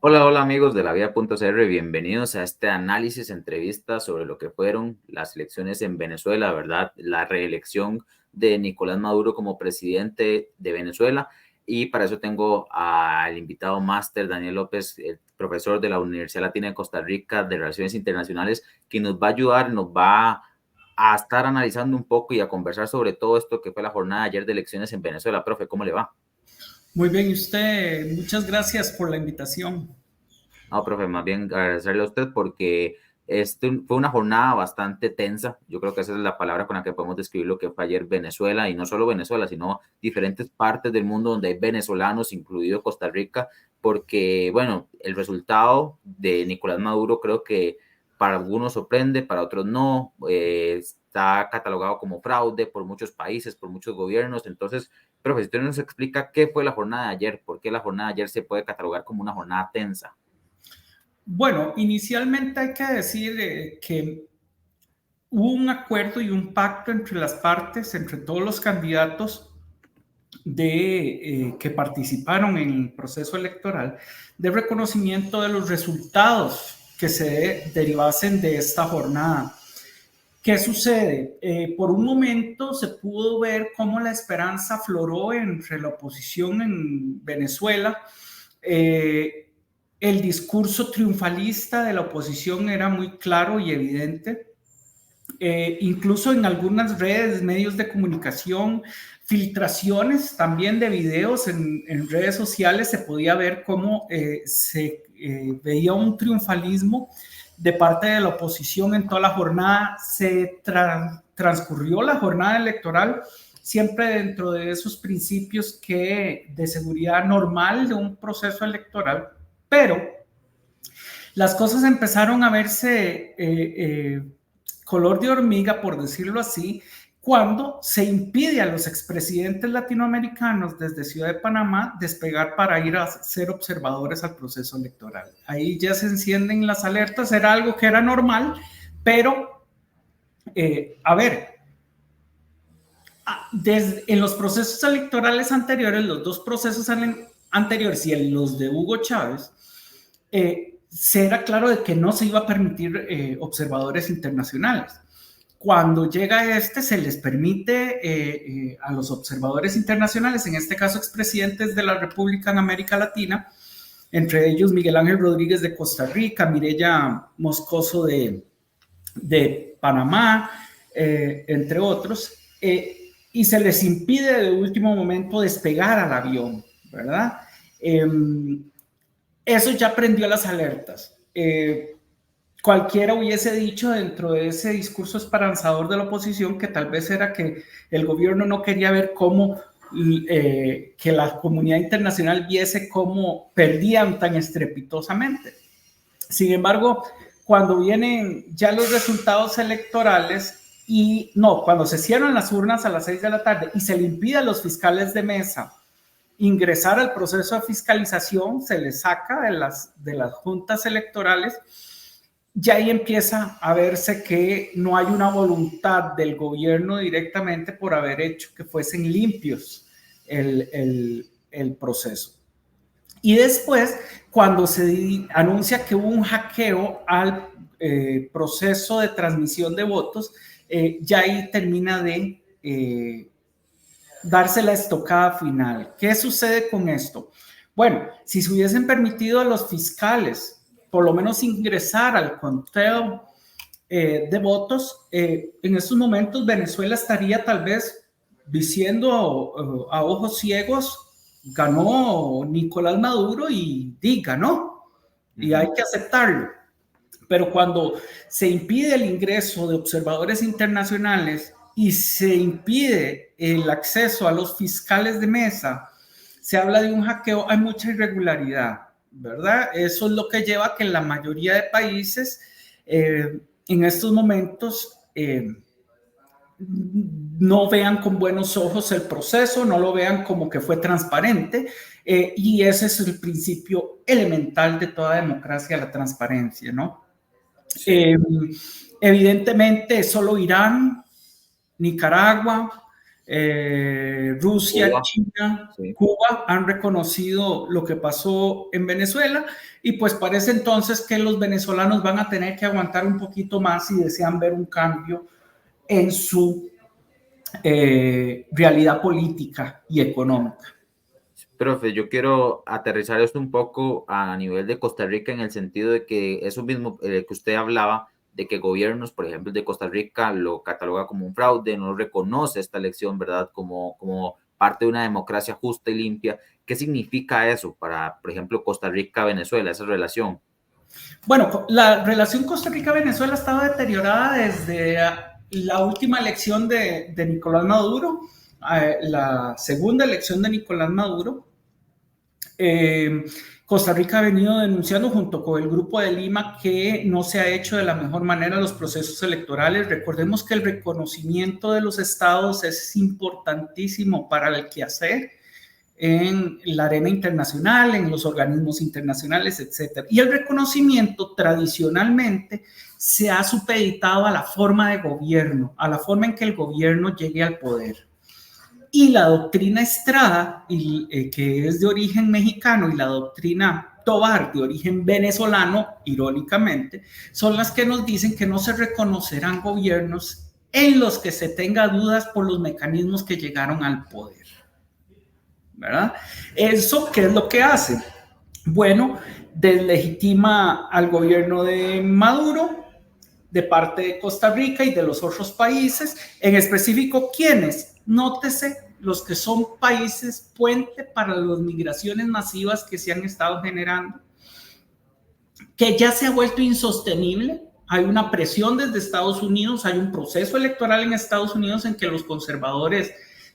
Hola, hola amigos de la Vida.cr, bienvenidos a este análisis, entrevista sobre lo que fueron las elecciones en Venezuela, ¿verdad? La reelección de Nicolás Maduro como presidente de Venezuela. Y para eso tengo al invitado máster Daniel López, el profesor de la Universidad Latina de Costa Rica de Relaciones Internacionales, que nos va a ayudar, nos va a estar analizando un poco y a conversar sobre todo esto que fue la jornada de ayer de elecciones en Venezuela. Profe, ¿cómo le va? Muy bien, y usted, muchas gracias por la invitación. No, profe, más bien agradecerle a usted porque fue una jornada bastante tensa. Yo creo que esa es la palabra con la que podemos describir lo que fue ayer Venezuela, y no solo Venezuela, sino diferentes partes del mundo donde hay venezolanos, incluido Costa Rica, porque, bueno, el resultado de Nicolás Maduro creo que para algunos sorprende, para otros no. Está catalogado como fraude por muchos países, por muchos gobiernos. Entonces, profe, si usted nos explica qué fue la jornada de ayer, por qué la jornada de ayer se puede catalogar como una jornada tensa. Bueno, inicialmente hay que decir que hubo un acuerdo y un pacto entre las partes, entre todos los candidatos que participaron en el proceso electoral, de reconocimiento de los resultados que se derivasen de esta jornada. ¿Qué sucede? Por un momento se pudo ver cómo la esperanza afloró entre la oposición en Venezuela. El discurso triunfalista de la oposición era muy claro y evidente. Incluso en algunas redes, medios de comunicación, filtraciones también de videos en redes sociales, se podía ver cómo se veía un triunfalismo de parte de la oposición en toda la jornada. Se transcurrió la jornada electoral siempre dentro de esos principios de seguridad normal de un proceso electoral, pero las cosas empezaron a verse color de hormiga, por decirlo así, cuando se impide a los expresidentes latinoamericanos desde Ciudad de Panamá despegar para ir a ser observadores al proceso electoral. Ahí ya se encienden las alertas, era algo que era normal, pero a ver, en los procesos electorales anteriores, los dos procesos anteriores y en los de Hugo Chávez, se era claro de que no se iba a permitir observadores internacionales. Cuando llega se les permite a los observadores internacionales, en este caso expresidentes de la República en América Latina, entre ellos Miguel Ángel Rodríguez de Costa Rica, Mireya Moscoso de Panamá, entre otros, y se les impide de último momento despegar al avión, ¿verdad? Eso ya prendió las alertas. Cualquiera hubiese dicho dentro de ese discurso esperanzador de la oposición que tal vez era que el gobierno no quería ver cómo que la comunidad internacional viese cómo perdían tan estrepitosamente. Sin embargo, cuando vienen ya los resultados electorales cuando se cierran las urnas a las 6 de la tarde y se le impide a los fiscales de mesa ingresar al proceso de fiscalización, se les saca de las juntas electorales, ya ahí empieza a verse que no hay una voluntad del gobierno directamente por haber hecho que fuesen limpios el proceso. Y después, cuando se anuncia que hubo un hackeo al proceso de transmisión de votos, ya ahí termina de darse la estocada final. ¿Qué sucede con esto? Bueno, si se hubiesen permitido a los fiscales por lo menos ingresar al conteo de votos, en estos momentos Venezuela estaría tal vez diciendo a ojos ciegos, ganó Nicolás Maduro y ganó, y hay que aceptarlo. Pero cuando se impide el ingreso de observadores internacionales y se impide el acceso a los fiscales de mesa, se habla de un hackeo, hay mucha irregularidad, ¿verdad? Eso es lo que lleva a que la mayoría de países en estos momentos no vean con buenos ojos el proceso, no lo vean como que fue transparente, y ese es el principio elemental de toda democracia, la transparencia, ¿no? Sí. Evidentemente, solo Irán, Nicaragua, Rusia, Cuba, China, sí. Cuba han reconocido lo que pasó en Venezuela y pues parece entonces que los venezolanos van a tener que aguantar un poquito más si desean ver un cambio en su realidad política y económica. Profe, yo quiero aterrizar esto un poco a nivel de Costa Rica en el sentido de que eso mismo que usted hablaba, de que gobiernos, por ejemplo, el de Costa Rica lo cataloga como un fraude, no reconoce esta elección, ¿verdad? Como parte de una democracia justa y limpia. ¿Qué significa eso para, por ejemplo, Costa Rica-Venezuela, esa relación? Bueno, la relación Costa Rica-Venezuela estaba deteriorada desde la última elección de Nicolás Maduro, la segunda elección de Nicolás Maduro. Costa Rica ha venido denunciando junto con el Grupo de Lima que no se ha hecho de la mejor manera los procesos electorales. Recordemos que el reconocimiento de los estados es importantísimo para el quehacer en la arena internacional, en los organismos internacionales, etc. Y el reconocimiento tradicionalmente se ha supeditado a la forma de gobierno, a la forma en que el gobierno llegue al poder. Y la doctrina Estrada, que es de origen mexicano, y la doctrina Tobar, de origen venezolano, irónicamente, son las que nos dicen que no se reconocerán gobiernos en los que se tenga dudas por los mecanismos que llegaron al poder. ¿Verdad? ¿Eso qué es lo que hace? Bueno, deslegitima al gobierno de Maduro, de parte de Costa Rica y de los otros países, en específico, ¿quiénes? Nótese los que son países puente para las migraciones masivas que se han estado generando, que ya se ha vuelto insostenible. Hay una presión desde Estados Unidos, hay un proceso electoral en Estados Unidos en que los conservadores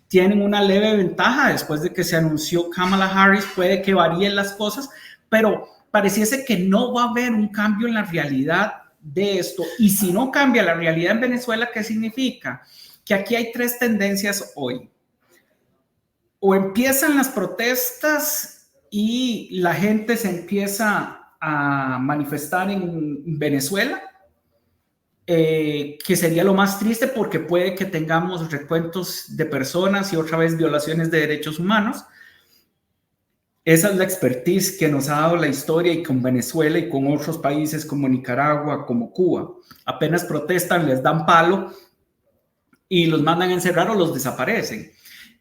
tienen una leve ventaja después de que se anunció Kamala Harris, puede que varíen las cosas, pero pareciese que no va a haber un cambio en la realidad de esto. Y si no cambia la realidad en Venezuela, ¿qué significa? Que aquí hay tres tendencias hoy. O empiezan las protestas y la gente se empieza a manifestar en Venezuela, que sería lo más triste porque puede que tengamos recuentos de personas y otra vez violaciones de derechos humanos. Esa es la expertise que nos ha dado la historia y con Venezuela y con otros países como Nicaragua, como Cuba. Apenas protestan, les dan palo y los mandan a encerrar o los desaparecen.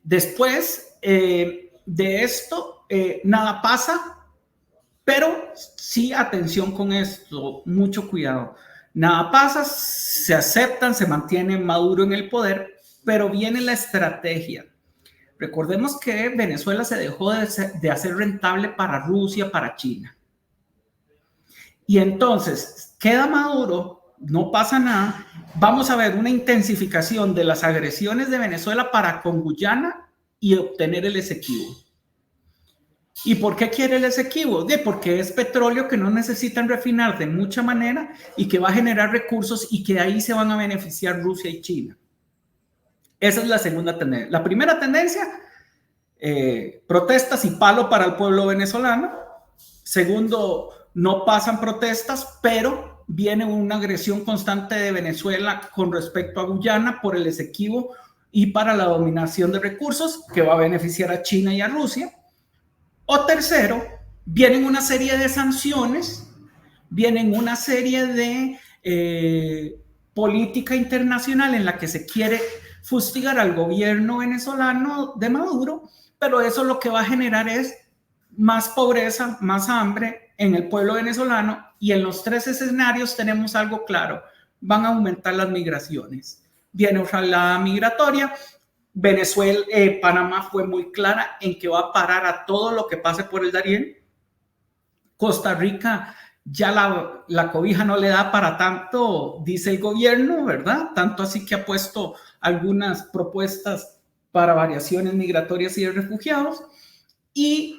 Después de esto, nada pasa, pero sí atención con esto, mucho cuidado. Nada pasa, se aceptan, se mantiene Maduro en el poder, pero viene la estrategia. Recordemos que Venezuela se dejó de hacer rentable para Rusia, para China. Y entonces queda Maduro, no pasa nada, vamos a ver una intensificación de las agresiones de Venezuela para con Guyana y obtener el Esequibo. ¿Y por qué quiere el Esequibo? Porque es petróleo que no necesitan refinar de mucha manera y que va a generar recursos y que ahí se van a beneficiar Rusia y China. Esa es la segunda tendencia. La primera tendencia, protestas y palo para el pueblo venezolano. Segundo, no pasan protestas, pero viene una agresión constante de Venezuela con respecto a Guyana por el Esequibo y para la dominación de recursos que va a beneficiar a China y a Rusia. O tercero, vienen una serie de sanciones, vienen una serie de política internacional en la que se quiere fustigar al gobierno venezolano de Maduro, pero eso lo que va a generar es más pobreza, más hambre en el pueblo venezolano y en los tres escenarios tenemos algo claro, van a aumentar las migraciones. Viene otra la migratoria, Venezuela, Panamá fue muy clara en que va a parar a todo lo que pase por el Darién. Costa Rica ya la cobija no le da para tanto, dice el gobierno, ¿verdad? Tanto así que ha puesto algunas propuestas para variaciones migratorias y de refugiados. Y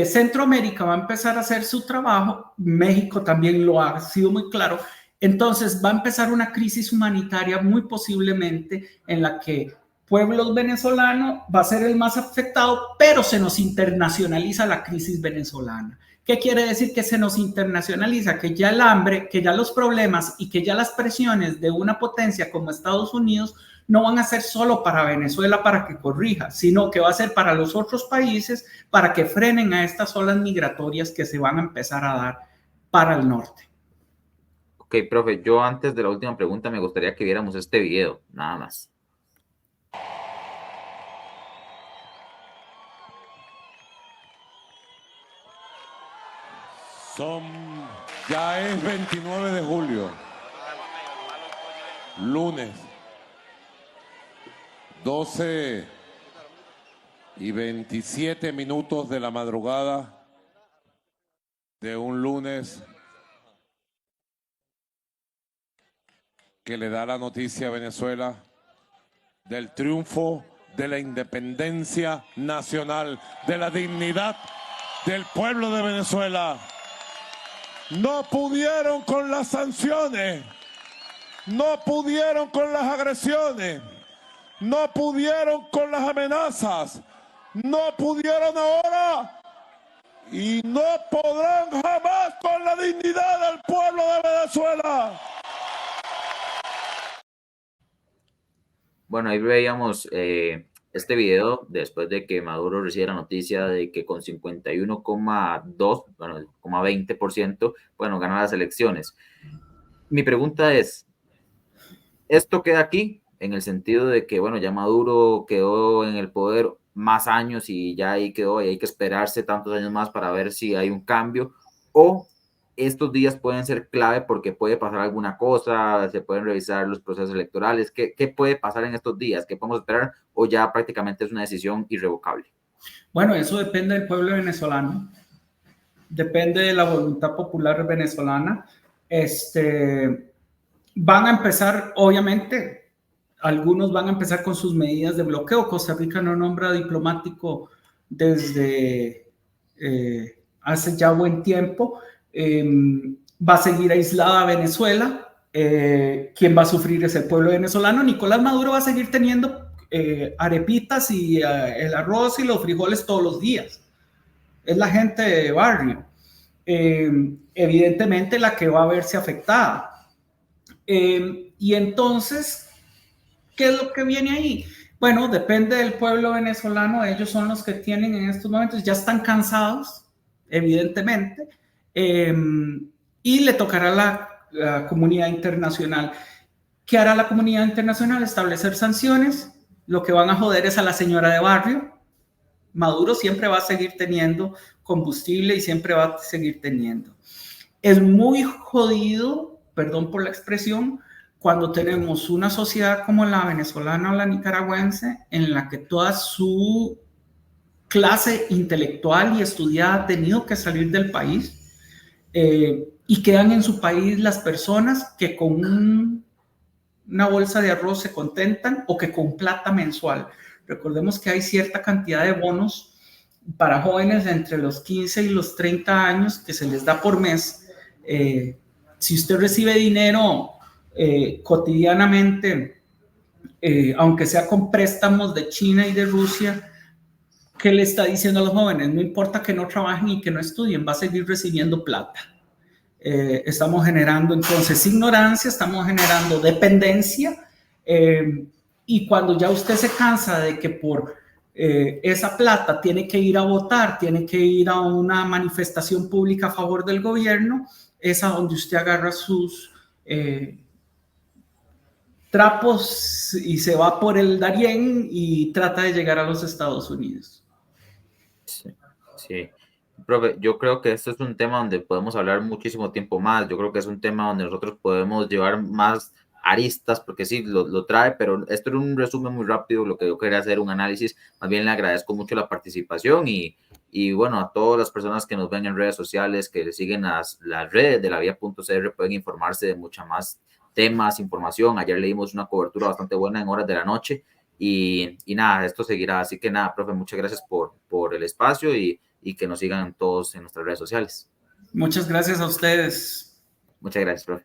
Centroamérica va a empezar a hacer su trabajo, México también lo ha sido muy claro, entonces va a empezar una crisis humanitaria muy posiblemente en la que pueblo venezolano va a ser el más afectado, pero se nos internacionaliza la crisis venezolana. ¿Qué quiere decir que se nos internacionaliza? Que ya el hambre, que ya los problemas y que ya las presiones de una potencia como Estados Unidos no van a ser solo para Venezuela para que corrija, sino que va a ser para los otros países para que frenen a estas olas migratorias que se van a empezar a dar para el norte. Ok, profe, yo antes de la última pregunta me gustaría que viéramos este video, nada más. Ya es 29 de julio, lunes, 12:27 de la madrugada de un lunes que le da la noticia a Venezuela del triunfo de la independencia nacional, de la dignidad del pueblo de Venezuela. No pudieron con las sanciones, no pudieron con las agresiones, no pudieron con las amenazas, no pudieron ahora y no podrán jamás con la dignidad del pueblo de Venezuela. Bueno, ahí veíamos este video después de que Maduro recibiera la noticia de que con 51,2, bueno, 20%, bueno, gana las elecciones. Mi pregunta es, ¿esto queda aquí? En el sentido de que, bueno, ya Maduro quedó en el poder más años y ya ahí quedó y hay que esperarse tantos años más para ver si hay un cambio, o estos días pueden ser clave porque puede pasar alguna cosa, se pueden revisar los procesos electorales. ¿Qué puede pasar en estos días? ¿Qué podemos esperar? ¿O ya prácticamente es una decisión irrevocable? Bueno, eso depende del pueblo venezolano, depende de la voluntad popular venezolana. Van a empezar, obviamente, algunos van a empezar con sus medidas de bloqueo. Costa Rica no nombra diplomático desde hace ya buen tiempo. Va a seguir aislada Venezuela. Quien va a sufrir es el pueblo venezolano. Nicolás Maduro va a seguir teniendo arepitas y el arroz y los frijoles todos los días. Es la gente de barrio. Evidentemente la que va a verse afectada. Y entonces, ¿qué es lo que viene ahí? Bueno, depende del pueblo venezolano. Ellos son los que tienen en estos momentos, ya están cansados, evidentemente, y le tocará a la comunidad internacional. ¿Qué hará la comunidad internacional? Establecer sanciones. Lo que van a joder es a la señora de barrio. Maduro siempre va a seguir teniendo combustible y siempre va a seguir teniendo. Es muy jodido, perdón por la expresión, cuando tenemos una sociedad como la venezolana o la nicaragüense, en la que toda su clase intelectual y estudiada ha tenido que salir del país, y quedan en su país las personas que con una bolsa de arroz se contentan o que con plata mensual. Recordemos que hay cierta cantidad de bonos para jóvenes entre los 15 y los 30 años que se les da por mes. Si usted recibe dinero cotidianamente, aunque sea con préstamos de China y de Rusia, ¿qué le está diciendo a los jóvenes? No importa que no trabajen y que no estudien, va a seguir recibiendo plata. Estamos generando entonces ignorancia, estamos generando dependencia, y cuando ya usted se cansa de que por esa plata tiene que ir a votar, tiene que ir a una manifestación pública a favor del gobierno, es a donde usted agarra sus trapos y se va por el Darién y trata de llegar a los Estados Unidos. Sí, sí. Profe, yo creo que esto es un tema donde podemos hablar muchísimo tiempo más. Yo creo que es un tema donde nosotros podemos llevar más aristas, porque sí, lo trae, pero esto era un resumen muy rápido, lo que yo quería hacer, un análisis. Más bien le agradezco mucho la participación y bueno, a todas las personas que nos ven en redes sociales, que siguen las redes de lavía.cr, pueden informarse de mucha más temas, información. Ayer leímos una cobertura bastante buena en horas de la noche y nada, esto seguirá. Así que nada, profe, muchas gracias por el espacio y que nos sigan todos en nuestras redes sociales. Muchas gracias a ustedes. Muchas gracias, profe.